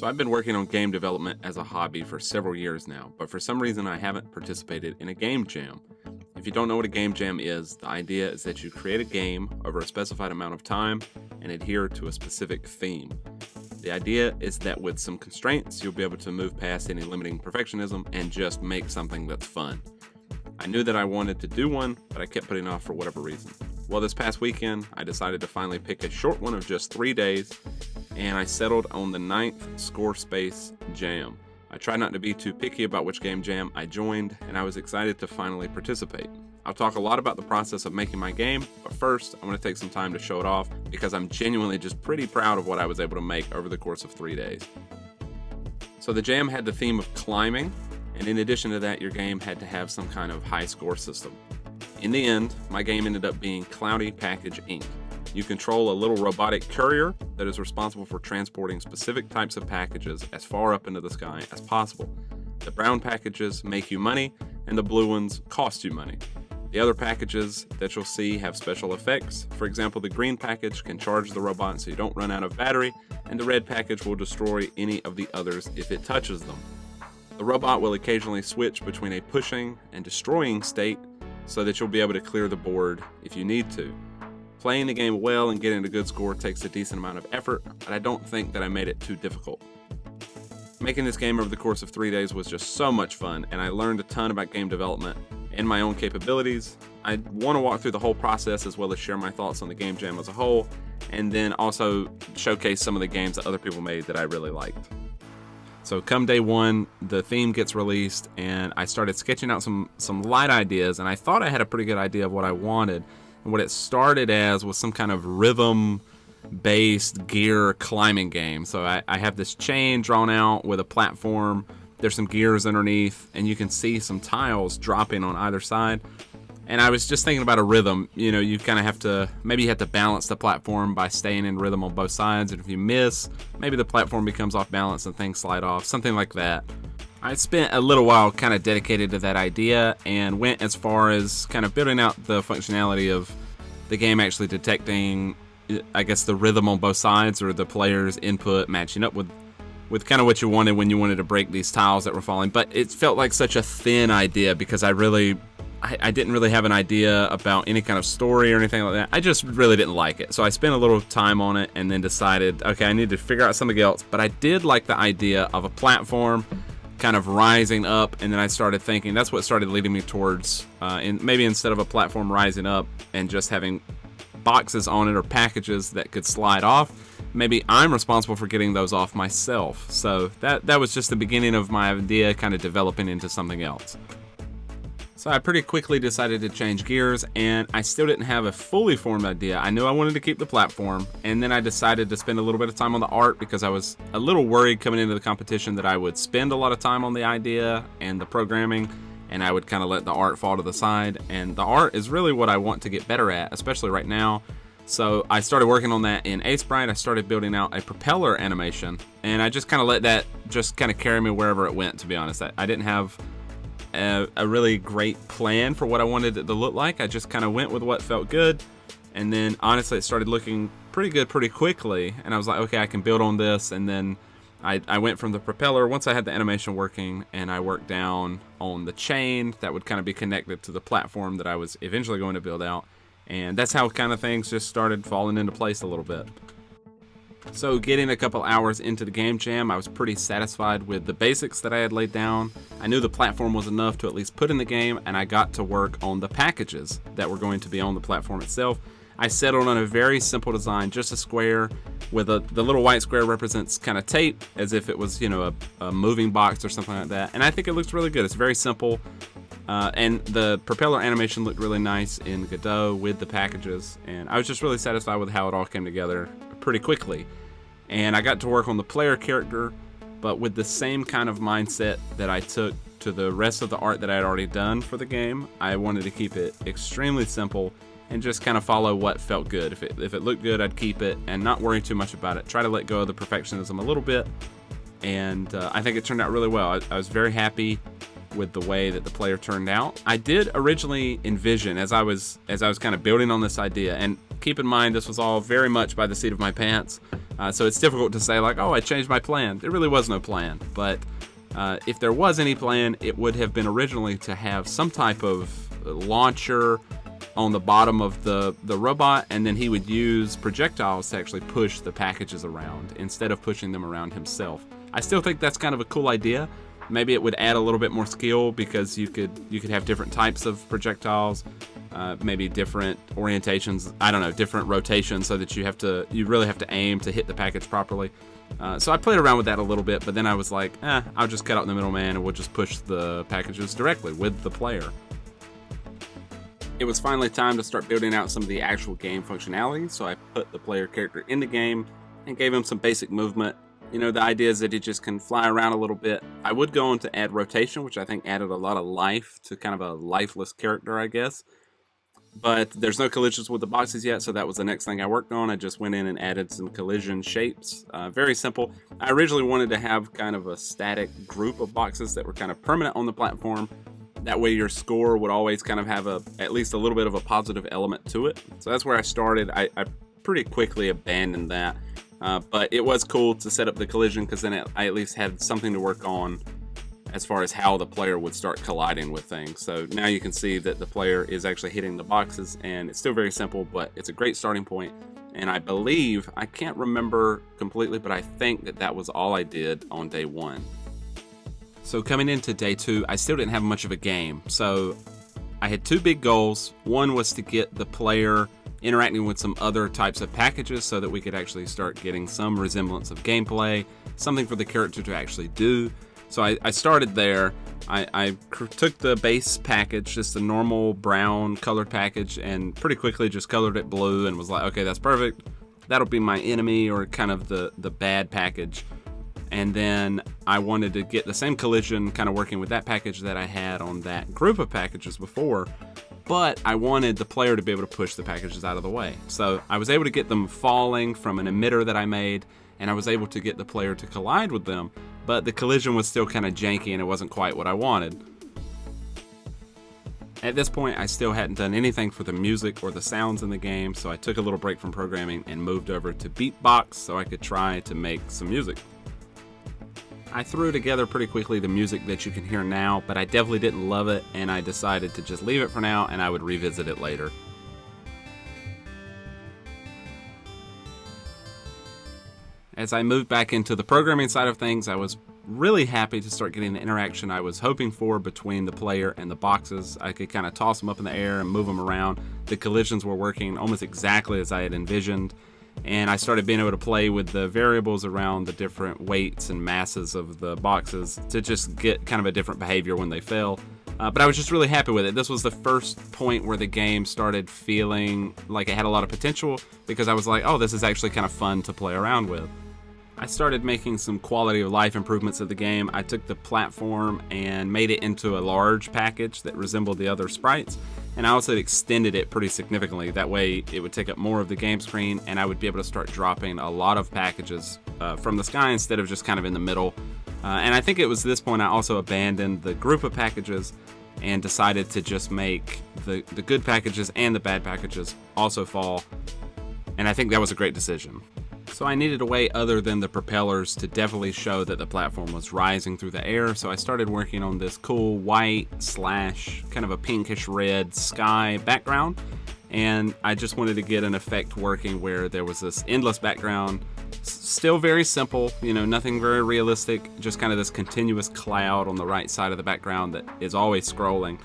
So I've been working on game development as a hobby for several years now, but for some reason I haven't participated in a game jam. If you don't know what a game jam is, the idea is that you create a game over a specified amount of time and adhere to a specific theme. The idea is that with some constraints, you'll be able to move past any limiting perfectionism and just make something that's fun. I knew that I wanted to do one, but I kept putting off for whatever reason. Well, this past weekend, I decided to finally pick a short one of just 3 days, and I settled on the 9th Scorespace Jam. I tried not to be too picky about which game jam I joined, and I was excited to finally participate. I'll talk a lot about the process of making my game, but first, I want to take some time to show it off because I'm genuinely just pretty proud of what I was able to make over the course of 3 days. So the jam had the theme of climbing, and in addition to that, your game had to have some kind of high score system. In the end, my game ended up being Cloudy Package Inc. You control a little robotic courier that is responsible for transporting specific types of packages as far up into the sky as possible. The brown packages make you money, and the blue ones cost you money. The other packages that you'll see have special effects. For example, the green package can charge the robot so you don't run out of battery, and the red package will destroy any of the others if it touches them. The robot will occasionally switch between a pushing and destroying state so that you'll be able to clear the board if you need to. Playing the game well and getting a good score takes a decent amount of effort, but I don't think that I made it too difficult. Making this game over the course of 3 days was just so much fun, and I learned a ton about game development and my own capabilities. I want to walk through the whole process as well as share my thoughts on the game jam as a whole, and then also showcase some of the games that other people made that I really liked. So come day one, the theme gets released, and I started sketching out some light ideas, and I thought I had a pretty good idea of what I wanted. And what it started as was some kind of rhythm-based gear climbing game. So I have this chain drawn out with a platform. There's some gears underneath, and you can see some tiles dropping on either side. And I was just thinking about a rhythm. You know, you kind of have to, maybe you have to balance the platform by staying in rhythm on both sides. And if you miss, maybe the platform becomes off balance and things slide off, something like that. I spent a little while kind of dedicated to that idea and went as far as kind of building out the functionality of the game actually detecting, I guess, the rhythm on both sides or the player's input matching up with kind of what you wanted when you wanted to break these tiles that were falling. But it felt like such a thin idea because I didn't really have an idea about any kind of story or anything like that. I just really didn't like it. So I spent a little time on it and then decided, okay, I need to figure out something else. But I did like the idea of a platform kind of rising up, and then I started thinking that's what started leading me towards maybe instead of a platform rising up and just having boxes on it or packages that could slide off, maybe I'm responsible for getting those off myself. So that was just the beginning of my idea kind of developing into something else. So I pretty quickly decided to change gears, and I still didn't have a fully formed idea. I knew I wanted to keep the platform, and then I decided to spend a little bit of time on the art because I was a little worried coming into the competition that I would spend a lot of time on the idea and the programming, and I would kind of let the art fall to the side. And the art is really what I want to get better at, especially right now. So I started working on that in Aseprite. I started building out a propeller animation, and I just kind of let that just kind of carry me wherever it went, to be honest. I didn't have a really great plan for what I wanted it to look like. I just kind of went with what felt good, and then honestly it started looking pretty good pretty quickly, and I was like, okay, I can build on this. And then I went from the propeller once I had the animation working, and I worked down on the chain that would kind of be connected to the platform that I was eventually going to build out, and that's how kind of things just started falling into place a little bit. So getting a couple hours into the game jam, I was pretty satisfied with the basics that I had laid down. I knew the platform was enough to at least put in the game, and I got to work on the packages that were going to be on the platform itself. I settled on a very simple design, just a square with the little white square represents kind of tape as if it was, you know, a moving box or something like that. And I think it looks really good. It's very simple. And the propeller animation looked really nice in Godot with the packages. And I was just really satisfied with how it all came together pretty quickly. And I got to work on the player character, but with the same kind of mindset that I took to the rest of the art that I had already done for the game. I wanted to keep it extremely simple and just kind of follow what felt good. If it looked good, I'd keep it and not worry too much about it. Try to let go of the perfectionism a little bit. And I think it turned out really well. I was very happy with the way that the player turned out. I did originally envision, as I was kind of building on this idea, and keep in mind this was all very much by the seat of my pants, so it's difficult to say like, oh, I changed my plan. There really was no plan, but if there was any plan, it would have been originally to have some type of launcher on the bottom of the robot, and then he would use projectiles to actually push the packages around instead of pushing them around himself. I still think that's kind of a cool idea. Maybe it would add a little bit more skill because you could have different types of projectiles, maybe different orientations, I don't know, different rotations, so that you really have to aim to hit the package properly. So I played around with that a little bit, but then I was like, I'll just cut out the middleman and we'll just push the packages directly with the player. It was finally time to start building out some of the actual game functionality, so I put the player character in the game and gave him some basic movement. You know, the idea is that he just can fly around a little bit. I would go on to add rotation, which I think added a lot of life to kind of a lifeless character, I guess. But there's no collisions with the boxes yet, so that was the next thing I worked on. I just went in and added some collision shapes. Very simple. I originally wanted to have kind of a static group of boxes that were kind of permanent on the platform. That way your score would always kind of have at least a little bit of a positive element to it. So that's where I started. I pretty quickly abandoned that. But it was cool to set up the collision because then I at least had something to work on as far as how the player would start colliding with things. So now you can see that the player is actually hitting the boxes, and it's still very simple, but it's a great starting point. And I believe, I can't remember completely, but I think that was all I did on day 1. So coming into day 2, I still didn't have much of a game. So I had 2 big goals. One was to get the player interacting with some other types of packages so that we could actually start getting some resemblance of gameplay, something for the character to actually do. So I started there. I took the base package, just a normal brown colored package, and pretty quickly just colored it blue and was like, okay, that's perfect. That'll be my enemy, or kind of the bad package. And then I wanted to get the same collision kind of working with that package that I had on that group of packages before, but I wanted the player to be able to push the packages out of the way. So I was able to get them falling from an emitter that I made, and I was able to get the player to collide with them, but the collision was still kind of janky and it wasn't quite what I wanted. At this point, I still hadn't done anything for the music or the sounds in the game, so I took a little break from programming and moved over to Beatbox so I could try to make some music. I threw together pretty quickly the music that you can hear now, but I definitely didn't love it, and I decided to just leave it for now and I would revisit it later. As I moved back into the programming side of things, I was really happy to start getting the interaction I was hoping for between the player and the boxes. I could kind of toss them up in the air and move them around. The collisions were working almost exactly as I had envisioned. And I started being able to play with the variables around the different weights and masses of the boxes to just get kind of a different behavior when they fell. But I was just really happy with it. This was the first point where the game started feeling like it had a lot of potential, because I was like, oh, this is actually kind of fun to play around with. I started making some quality of life improvements of the game. I took the platform and made it into a large package that resembled the other sprites, and I also extended it pretty significantly. That way it would take up more of the game screen, and I would be able to start dropping a lot of packages from the sky instead of just kind of in the middle. And I think it was this point I also abandoned the group of packages and decided to just make the good packages and the bad packages also fall. And I think that was a great decision. So I needed a way other than the propellers to definitely show that the platform was rising through the air, so I started working on this cool white / kind of a pinkish red sky background, and I just wanted to get an effect working where there was this endless background, still very simple, nothing very realistic, just kind of this continuous cloud on the right side of the background that is always scrolling.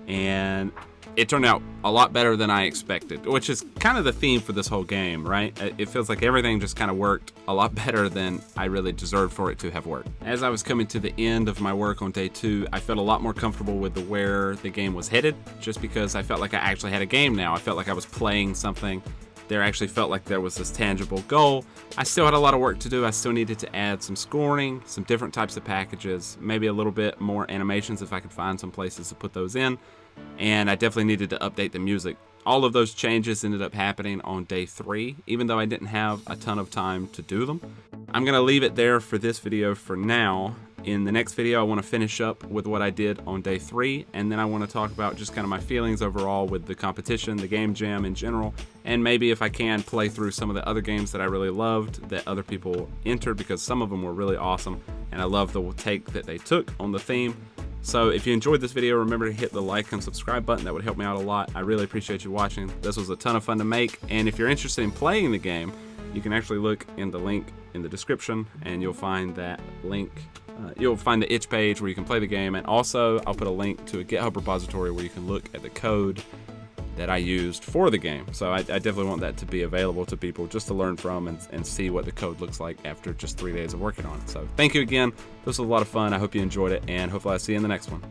And it turned out a lot better than I expected, which is kind of the theme for this whole game, right? It feels like everything just kind of worked a lot better than I really deserved for it to have worked. As I was coming to the end of my work on day 2, I felt a lot more comfortable with where the game was headed, just because I felt like I actually had a game now. I felt like I was playing something. There actually felt like there was this tangible goal. I still had a lot of work to do. I still needed to add some scoring, some different types of packages, maybe a little bit more animations if I could find some places to put those in. And I definitely needed to update the music. All of those changes ended up happening on day 3, even though I didn't have a ton of time to do them. I'm going to leave it there for this video for now. In the next video, I want to finish up with what I did on day 3, and then I want to talk about just kind of my feelings overall with the competition, the game jam in general, and maybe if I can play through some of the other games that I really loved that other people entered, because some of them were really awesome, and I love the take that they took on the theme. So if you enjoyed this video, remember to hit the like and subscribe button. That would help me out a lot. I really appreciate you watching. This was a ton of fun to make, and if you're interested in playing the game, you can actually look in the link in the description, and you'll find that link. You'll find the itch page where you can play the game, and also I'll put a link to a GitHub repository where you can look at the code that I used for the game. So I definitely want that to be available to people just to learn from and see what the code looks like after just 3 days of working on it. So thank you again. This was a lot of fun. I hope you enjoyed it, and hopefully I'll see you in the next one.